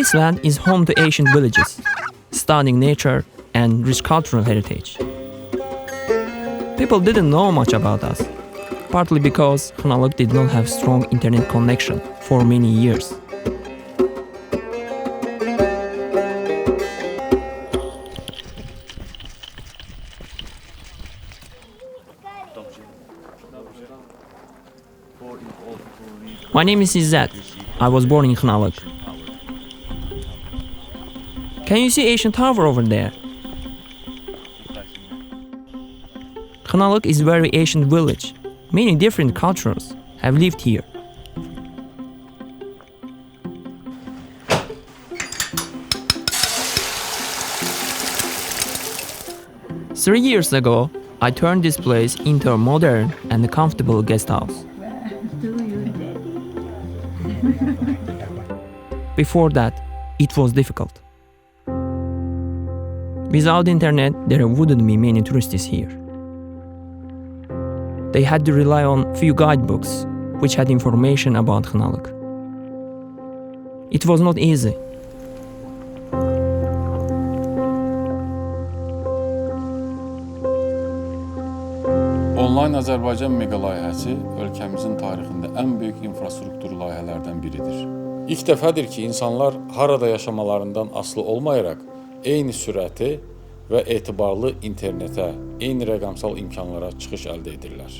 This land is home to ancient villages, stunning nature and rich cultural heritage. People didn't know much about us, partly because Kınalık did not have strong internet connection for many years. My name is İzzet. I was born in Kınalık. Can you see ancient tower over there? Kınalık is a very ancient village. Many different cultures have lived here. Three years ago, I turned this place into a modern and comfortable guest house. Before that, it was difficult. Without internet, there wouldn't be many tourists here. They had to rely on few guidebooks, which had information about Kınalık. It was not easy. Online Azərbaycan mega layihəsi ölkəmizin tarixində ən böyük infrastruktur layihələrdən biridir. İlk dəfədir ki, insanlar harada yaşamalarından asılı olmayaraq eyni sürəti və etibarlı internetə, eyni rəqəmsal imkanlara çıxış əldə edirlər.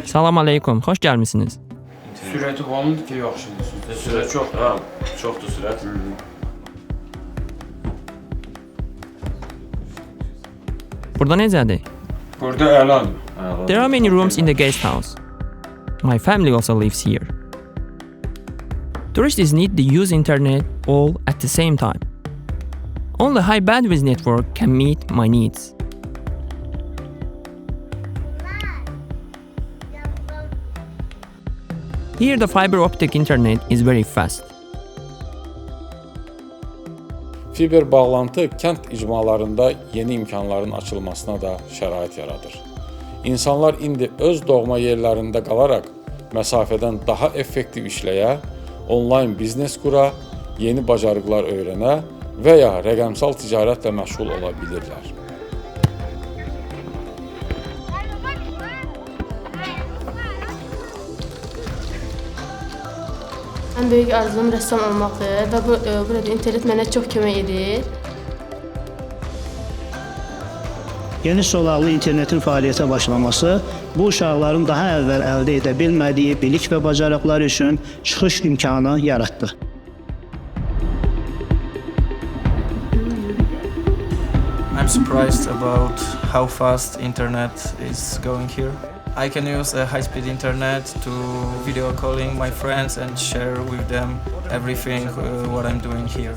Salam aleykum, xoş gəlmisiniz. Sürəti qalındır ki, yaxşıdır. Sürət çoxdur. Çoxdur sürət. Burada necədir? Burada əladır. There are many rooms in the guest house. My family also lives here. Tourists need to use internet all at the same time. Only high bandwidth network can meet my needs. Here the fiber optic internet is very fast. Fiber bağlantı kənd icmalarında yeni imkanların açılmasına da şərait yaradır. İnsanlar indi öz doğma yerlərində qalaraq məsafədən daha effektiv işləyə, onlayn biznes qura, yeni bacarıqlar öyrənə və ya rəqəmsal ticarətlə məşğul ola bilirlər. Ən böyük arzum rəssam olmaqdır və burada internet mənə çox kömək edir. Geniş zolaqlı internetin fəaliyyətə başlaması bu uşaqların daha əvvəl əldə edə bilmədiyi bilik və bacarıqlar üçün çıxış imkanı yaratdı. I'm surprised about how fast internet is going here. I can use a high-speed internet to video calling my friends and share with them everything what I'm doing here.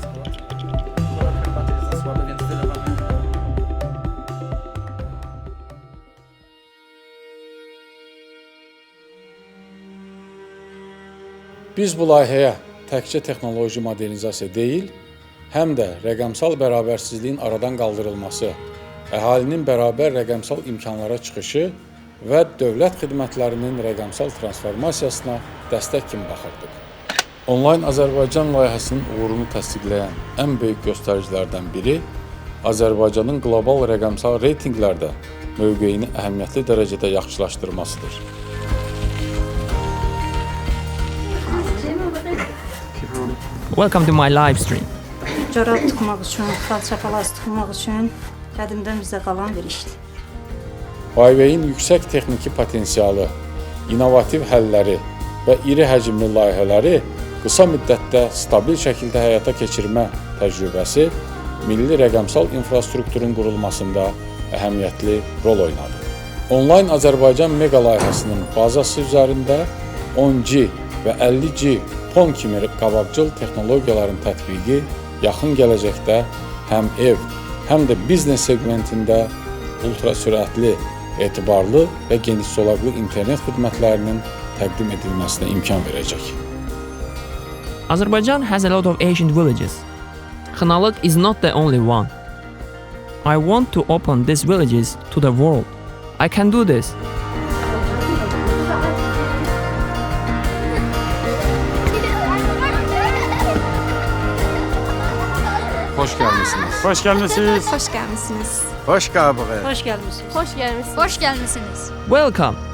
Biz bu layihəyə təkcə texnoloji modernizasiya deyil, həm də rəqəmsal bərabərsizliyin aradan qaldırılması, əhalinin bərabər rəqəmsal imkanlara çıxışı və dövlət xidmətlərinin rəqəmsal transformasiyasına dəstək kimi baxırdıq. Online Azərbaycan layihəsinin uğurunu təsdiqləyən ən böyük göstəricilərdən biri Azərbaycanın qlobal rəqəmsal reytinqlərdə mövqeyini əhəmiyyətli dərəcədə yaxşılaşdırmasıdır. Welcome to my live stream. Corab tıxmaq üçün, xalça palaz tıxmaq üçün qədimdən bizə qalan bir işdir. Huawei-in yüksək texniki potensialı, innovativ həlləri və iri həcmli layihələri qısa müddətdə stabil şəkildə həyata keçirmə təcrübəsi milli rəqəmsal infrastrukturun qurulmasında əhəmiyyətli rol oynadı. Online Azərbaycan mega layihəsinin bazası üzərində 10G və 50G PON kimi qabaqcıl texnologiyaların tətbiqi yaxın gələcəkdə həm ev, həm də biznes segmentində ultra sürətli, etibarlı və geniş zolaqlı internet xidmətlərinin təqdim edilməsinə imkan verəcək. Azerbaijan has a lot of ancient villages. Kınalık is not the only one. I want to open these villages to the world. I can do this. Xoş gəlmisiniz. Hoş gelmişsiniz. Xoş gəlmisiniz. Xoş qabığı. Xoş gəlmisiniz. Xoş gəlmisiniz. Xoş gəlmisiniz. Welcome.